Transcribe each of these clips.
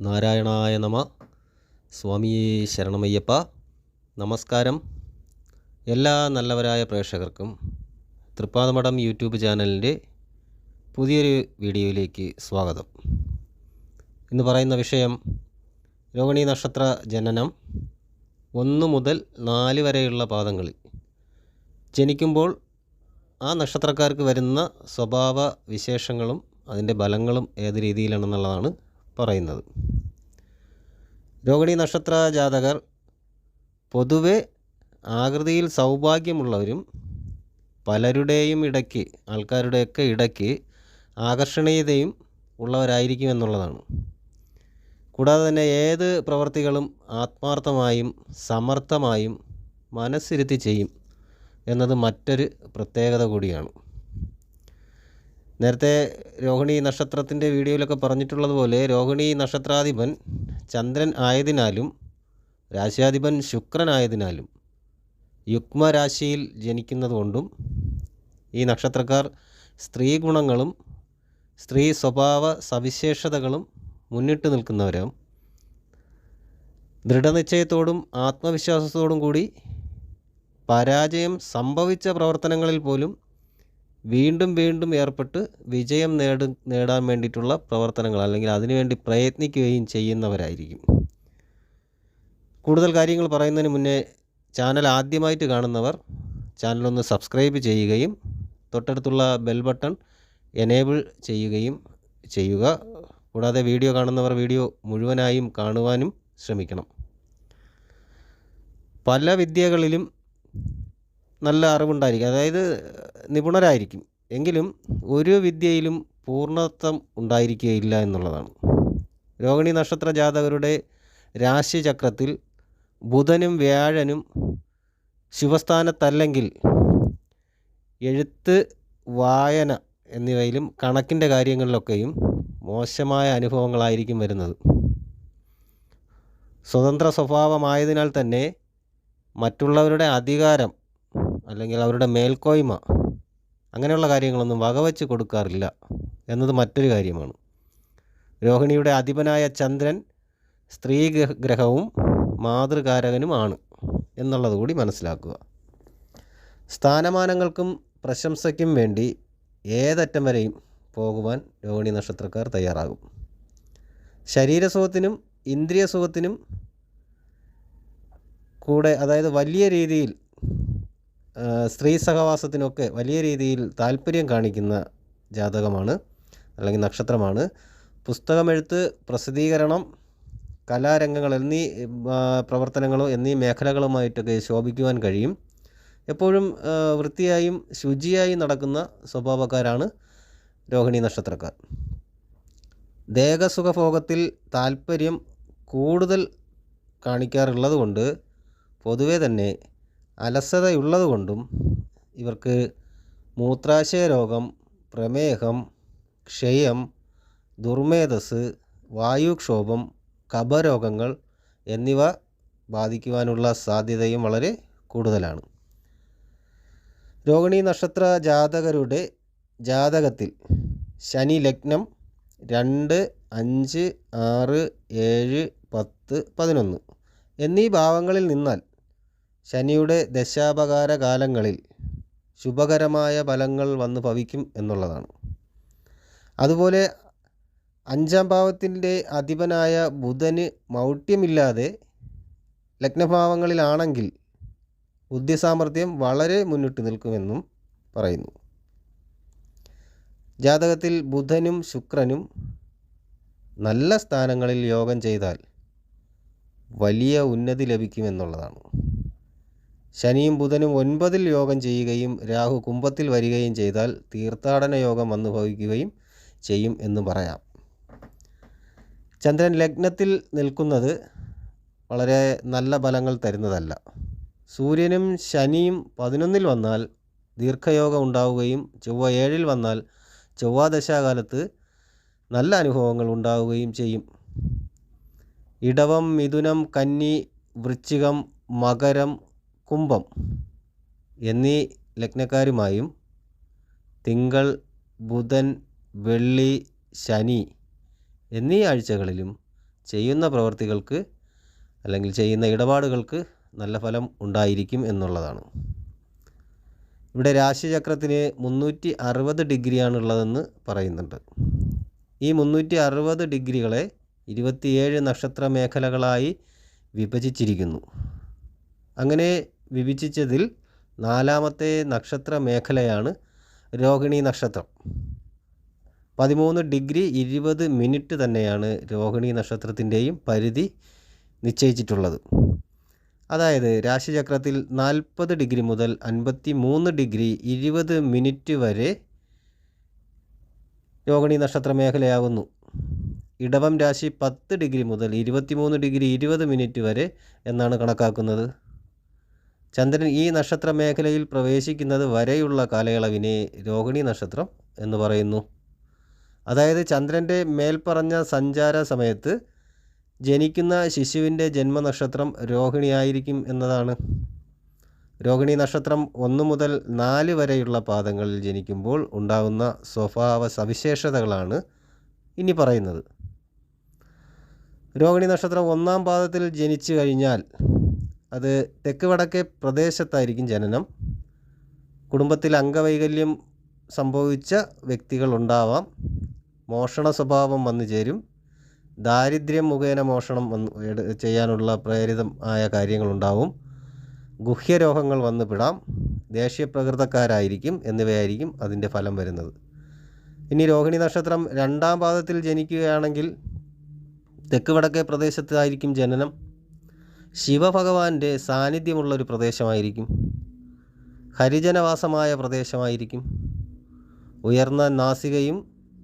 നാരായണായ നമ. സ്വാമിയേ ശരണമയ്യപ്പ. നമസ്കാരം. എല്ലാ നല്ലവരായ പ്രേക്ഷകർക്കും തൃപ്പാദമഠം യൂട്യൂബ് ചാനലിൻ്റെ പുതിയൊരു വീഡിയോയിലേക്ക് സ്വാഗതം. ഇന്ന് പറയുന്ന വിഷയം രോഹിണി നക്ഷത്ര ജനനം 1 മുതൽ 4 വരെയുള്ള പാദങ്ങളിൽ ജനിക്കുമ്പോൾ ആ നക്ഷത്രക്കാർക്ക് വരുന്ന സ്വഭാവ വിശേഷങ്ങളും അതിൻ്റെ ഫലങ്ങളും ഏത് രീതിയിലാണെന്നുള്ളതാണ് പറയുന്നത്. രോഹിണി നക്ഷത്ര ജാതകർ പൊതുവെ ആകൃതിയിൽ സൗഭാഗ്യമുള്ളവരും പലരുടെയും ഇടയ്ക്ക് ആൾക്കാരുടെയൊക്കെ ഇടയ്ക്ക് ആകർഷണീയതയും ഉള്ളവരായിരിക്കും എന്നുള്ളതാണ്. കൂടാതെ തന്നെ ഏത് പ്രവർത്തികളും ആത്മാർത്ഥമായും സമർത്ഥമായും മനസ്സിരുത്തി ചെയ്യും എന്നത് മറ്റൊരു പ്രത്യേകത കൂടിയാണ്. നേരത്തെ രോഹിണി നക്ഷത്രത്തിൻ്റെ വീഡിയോയിലൊക്കെ പറഞ്ഞിട്ടുള്ളതുപോലെ രോഹിണി നക്ഷത്രാധിപൻ ചന്ദ്രൻ ആയതിനാലും രാശിയാധിപൻ ശുക്രനായതിനാലും യുഗ്മരാശിയിൽ ജനിക്കുന്നതുകൊണ്ടും ഈ നക്ഷത്രക്കാർ സ്ത്രീ ഗുണങ്ങളും സ്ത്രീ സ്വഭാവ സവിശേഷതകളും മുന്നിട്ട് നിൽക്കുന്നവരാണ്. ദൃഢനിശ്ചയത്തോടും ആത്മവിശ്വാസത്തോടും കൂടി പരാജയം സംഭവിച്ച പ്രവർത്തനങ്ങളിൽ പോലും വീണ്ടും വീണ്ടും ഏർപ്പെട്ട് വിജയം നേടാൻ വേണ്ടിയിട്ടുള്ള പ്രവർത്തനങ്ങൾ അല്ലെങ്കിൽ അതിനുവേണ്ടി പ്രയത്നിക്കുകയും ചെയ്യുന്നവരായിരിക്കും. കൂടുതൽ കാര്യങ്ങൾ പറയുന്നതിന് മുന്നേ ചാനൽ ആദ്യമായിട്ട് കാണുന്നവർ ചാനലൊന്ന് സബ്സ്ക്രൈബ് ചെയ്യുകയും തൊട്ടടുത്തുള്ള ബെൽ ബട്ടൺ എനേബിൾ ചെയ്യുകയും ചെയ്യുക. കൂടാതെ വീഡിയോ കാണുന്നവർ വീഡിയോ മുഴുവനായും കാണുവാനും ശ്രമിക്കണം. പല വിദ്യകളിലും നല്ല അറിവുണ്ടായിരിക്കും, അതായത് നിപുണരായിരിക്കും. എങ്കിലും ഒരു വിദ്യയിലും പൂർണ്ണത്വം ഉണ്ടായിരിക്കുകയില്ല എന്നുള്ളതാണ്. രോഹിണി നക്ഷത്ര ജാതകരുടെ രാശിചക്രത്തിൽ ബുധനും വ്യാഴനും ശുഭസ്ഥാനത്തല്ലെങ്കിൽ എഴുത്ത്, വായന എന്നിവയിലും കണക്കിൻ്റെ കാര്യങ്ങളിലൊക്കെയും മോശമായ അനുഭവങ്ങളായിരിക്കും വരുന്നത്. സ്വതന്ത്ര സ്വഭാവമായതിനാൽ തന്നെ മറ്റുള്ളവരുടെ അധികാരം അല്ലെങ്കിൽ അവരുടെ മേൽക്കോയ്മ അങ്ങനെയുള്ള കാര്യങ്ങളൊന്നും വകവച്ച് കൊടുക്കാറില്ല എന്നത് മറ്റൊരു കാര്യമാണ്. രോഹിണിയുടെ അധിപനായ ചന്ദ്രൻ സ്ത്രീ ഗ്രഹവും മാതൃകാരകനുമാണ് എന്നുള്ളത് കൂടി മനസ്സിലാക്കുക. സ്ഥാനമാനങ്ങൾക്കും പ്രശംസയ്ക്കും വേണ്ടി ഏതറ്റം വരെയും പോകുവാൻ രോഹിണി നക്ഷത്രക്കാർ തയ്യാറാകും. ശരീരസുഖത്തിനും ഇന്ദ്രിയ സുഖത്തിനും കൂടെ, അതായത് വലിയ രീതിയിൽ സ്ത്രീ സഹവാസത്തിനൊക്കെ വലിയ രീതിയിൽ താല്പര്യം കാണിക്കുന്ന ജാതകമാണ് അല്ലെങ്കിൽ നക്ഷത്രമാണ്. പുസ്തകമെഴുത്ത്, പ്രസിദ്ധീകരണം, കലാരംഗങ്ങൾ എന്നീ പ്രവർത്തനങ്ങളും എന്നീ മേഖലകളുമായിട്ടൊക്കെ ശോഭിക്കുവാൻ കഴിയും. എപ്പോഴും വൃത്തിയായും ശുചിയായും നടക്കുന്ന സ്വഭാവക്കാരാണ് രോഹിണി നക്ഷത്രക്കാർ. ദേഹസുഖഭോഗത്തിൽ താല്പര്യം കൂടുതൽ കാണിക്കാറുള്ളത് കൊണ്ട് പൊതുവെ തന്നെ അലസതയുള്ളതുകൊണ്ടും ഇവർക്ക് മൂത്രാശയ രോഗം, പ്രമേഹം, ക്ഷയം, ദുർമേധസ്, വായുക്ഷോഭം, കഫരോഗങ്ങൾ എന്നിവ ബാധിക്കുവാനുള്ള സാധ്യതയും വളരെ കൂടുതലാണ്. രോഹിണി നക്ഷത്ര ജാതകരുടെ ജാതകത്തിൽ ശനി ലഗ്നം 2, 5, 6, 7, 10, 11 എന്നീ ഭാവങ്ങളിൽ നിന്നാൽ ശനിയുടെ ദശാപകാര കാലങ്ങളിൽ ശുഭകരമായ ഫലങ്ങൾ വന്ന് ഭവിക്കും എന്നുള്ളതാണ്. അതുപോലെ 5ാം ഭാവത്തിൻ്റെ അധിപനായ ബുധന് മൗഢ്യമില്ലാതെ ലഗ്നഭാവങ്ങളിലാണെങ്കിൽ ബുദ്ധിസാമർഥ്യം വളരെ മുന്നിട്ട് നിൽക്കുമെന്നും പറയുന്നു. ജാതകത്തിൽ ബുധനും ശുക്രനും നല്ല സ്ഥാനങ്ങളിൽ യോഗം ചെയ്താൽ വലിയ ഉന്നതി ലഭിക്കുമെന്നുള്ളതാണ്. ശനിയും ബുധനും 9ൽ യോഗം ചെയ്യുകയും രാഹു കുംഭത്തിൽ വരികയും ചെയ്താൽ തീർത്ഥാടന യോഗം വന്നു ഭവിക്കുകയും ചെയ്യും എന്ന് പറയാം. ചന്ദ്രൻ ലഗ്നത്തിൽ നിൽക്കുന്നത് വളരെ നല്ല ഫലങ്ങൾ തരുന്നതല്ല. സൂര്യനും ശനിയും 11ൽ വന്നാൽ ദീർഘയോഗം ഉണ്ടാവുകയും ചൊവ്വ 7ൽ വന്നാൽ ചൊവ്വാദശാകാലത്ത് നല്ല അനുഭവങ്ങൾ ഉണ്ടാവുകയും ചെയ്യും. ഇടവം, മിഥുനം, കന്നി, വൃശ്ചികം, മകരം, കുംഭം എന്നീ ലഗ്നക്കാരുമായും തിങ്കൾ, ബുധൻ, വെള്ളി, ശനി എന്നീ ആഴ്ചകളിലും ചെയ്യുന്ന പ്രവൃത്തികൾക്ക് അല്ലെങ്കിൽ ചെയ്യുന്ന ഇടപാടുകൾക്ക് നല്ല ഫലം ഉണ്ടായിരിക്കും എന്നുള്ളതാണ്. ഇവിടെ രാശിചക്രത്തിന് 360 ഡിഗ്രിയാണുള്ളതെന്ന് പറയുന്നുണ്ട്. ഈ 360 ഡിഗ്രികളെ 27 നക്ഷത്ര മേഖലകളായി വിഭജിച്ചിരിക്കുന്നു. അങ്ങനെ വിഭജിച്ചതിൽ 4ാമത്തെ നക്ഷത്ര മേഖലയാണ് രോഹിണി നക്ഷത്രം. 13 ഡിഗ്രി 20 മിനിറ്റ് തന്നെയാണ് രോഹിണി നക്ഷത്രത്തിൻ്റെയും പരിധി നിശ്ചയിച്ചിട്ടുള്ളത്. അതായത് രാശിചക്രത്തിൽ 40 ഡിഗ്രി മുതൽ 53 ഡിഗ്രി 20 മിനിറ്റ് വരെ രോഹിണി നക്ഷത്ര മേഖലയാകുന്നു. ഇടവം രാശി 10 ഡിഗ്രി മുതൽ 23 ഡിഗ്രി 20 മിനിറ്റ് വരെ എന്നാണ് കണക്കാക്കുന്നത്. ചന്ദ്രൻ ഈ നക്ഷത്ര മേഖലയിൽ പ്രവേശിക്കുന്നത് വരെയുള്ള കാലയളവിനെ രോഹിണി നക്ഷത്രം എന്ന് പറയുന്നു. അതായത് ചന്ദ്രൻ്റെ മേൽപ്പറഞ്ഞ സഞ്ചാര സമയത്ത് ജനിക്കുന്ന ശിശുവിൻ്റെ ജന്മനക്ഷത്രം രോഹിണിയായിരിക്കും എന്നതാണ്. രോഹിണി നക്ഷത്രം 1 മുതൽ 4 വരെയുള്ള പാദങ്ങളിൽ ജനിക്കുമ്പോൾ ഉണ്ടാകുന്ന സ്വഭാവ സവിശേഷതകളാണ് ഇനി പറയുന്നത്. രോഹിണി നക്ഷത്രം 1ാം പാദത്തിൽ ജനിച്ചു കഴിഞ്ഞാൽ അത് തെക്ക് വടക്കേ പ്രദേശത്തായിരിക്കും ജനനം. കുടുംബത്തിൽ അംഗവൈകല്യം സംഭവിച്ച വ്യക്തികളുണ്ടാവാം. മോഷണ സ്വഭാവം വന്നു ചേരും. ദാരിദ്ര്യം മുഖേന മോഷണം ചെയ്യാനുള്ള പ്രേരിതമായ കാര്യങ്ങളുണ്ടാവും. ഗുഹ്യരോഗങ്ങൾ വന്നു പെടാം. ദേഷ്യപ്രകൃതക്കാരായിരിക്കും എന്നിവയായിരിക്കും അതിൻ്റെ ഫലം വരുന്നത്. ഇനി രോഹിണി നക്ഷത്രം 2ാം പാദത്തിൽ ജനിക്കുകയാണെങ്കിൽ തെക്ക് വടക്കേ പ്രദേശത്തായിരിക്കും ജനനം. ശിവഭഗവാന്റെ സാന്നിധ്യമുള്ളൊരു പ്രദേശമായിരിക്കും. ഹരിജനവാസമായ പ്രദേശമായിരിക്കും. ഉയർന്ന നാസികയും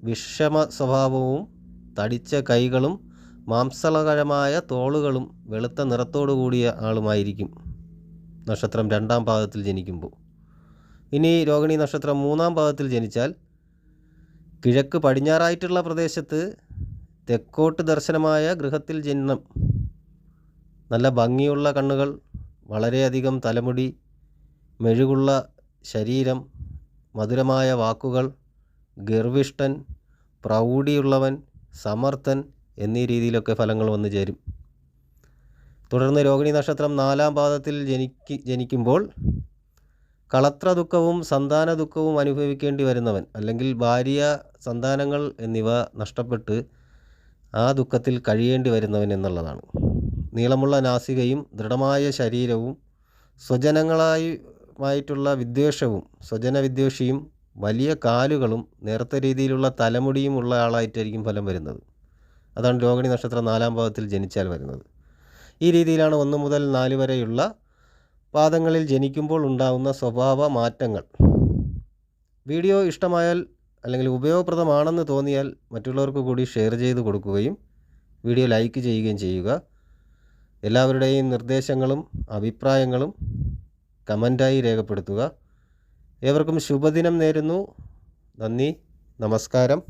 വിഷമ സ്വഭാവവും തടിച്ച കൈകളും മാംസളകരമായ തോളുകളും വെളുത്ത നിറത്തോടു കൂടിയ ആളുമായിരിക്കും നക്ഷത്രം 2ാം പാദത്തിൽ ജനിക്കുമ്പോൾ. ഇനി രോഹിണി നക്ഷത്രം 3ാം പാദത്തിൽ ജനിച്ചാൽ കിഴക്ക് പടിഞ്ഞാറായിട്ടുള്ള പ്രദേശത്ത് തെക്കോട്ട് ദർശനമായ ഗൃഹത്തിൽ ജനനം. നല്ല ഭംഗിയുള്ള കണ്ണുകൾ, വളരെയധികം തലമുടി, മെഴുകുള്ള ശരീരം, മധുരമായ വാക്കുകൾ, ഗർവിഷ്ഠൻ, പ്രൗഢിയുള്ളവൻ, സമർത്ഥൻ എന്നീ രീതിയിലൊക്കെ ഫലങ്ങൾ വന്നു ചേരും. തുടർന്ന് രോഹിണി നക്ഷത്രം 4ാം പാദത്തിൽ ജനിക്കുമ്പോൾ കളത്ര ദുഃഖവും സന്താന ദുഃഖവും അനുഭവിക്കേണ്ടി വരുന്നവൻ, അല്ലെങ്കിൽ ഭാര്യ, സന്താനങ്ങൾ എന്നിവ നഷ്ടപ്പെട്ട് ആ ദുഃഖത്തിൽ കഴിയേണ്ടി വരുന്നവൻ എന്നുള്ളതാണ്. നീളമുള്ള നാസികയും ദൃഢമായ ശരീരവും സ്വജനങ്ങളായിട്ടുള്ള വിദ്വേഷവും, സ്വജനവിദ്വേഷിയും വലിയ കാലുകളും നേർത്ത രീതിയിലുള്ള തലമുടിയും ഉള്ള ആളായിട്ടായിരിക്കും ഫലം വരുന്നത്. അതാണ് രോഹിണി നക്ഷത്രം 4ാം പാദത്തിൽ ജനിച്ചാൽ വരുന്നത്. ഈ രീതിയിലാണ് 1 മുതൽ 4 വരെയുള്ള പാദങ്ങളിൽ ജനിക്കുമ്പോൾ ഉണ്ടാകുന്ന സ്വഭാവ മാറ്റങ്ങൾ. വീഡിയോ ഇഷ്ടമായാൽ അല്ലെങ്കിൽ ഉപയോഗപ്രദമാണെന്ന് തോന്നിയാൽ മറ്റുള്ളവർക്ക് കൂടി ഷെയർ ചെയ്ത് കൊടുക്കുകയും വീഡിയോ ലൈക്ക് ചെയ്യുകയും ചെയ്യുക. എല്ലാവരുടെയും നിർദ്ദേശങ്ങളും അഭിപ്രായങ്ങളും കമൻറ്റായി രേഖപ്പെടുത്തുക. ഏവർക്കും ശുഭദിനം നേരുന്നു. നന്ദി, നമസ്കാരം.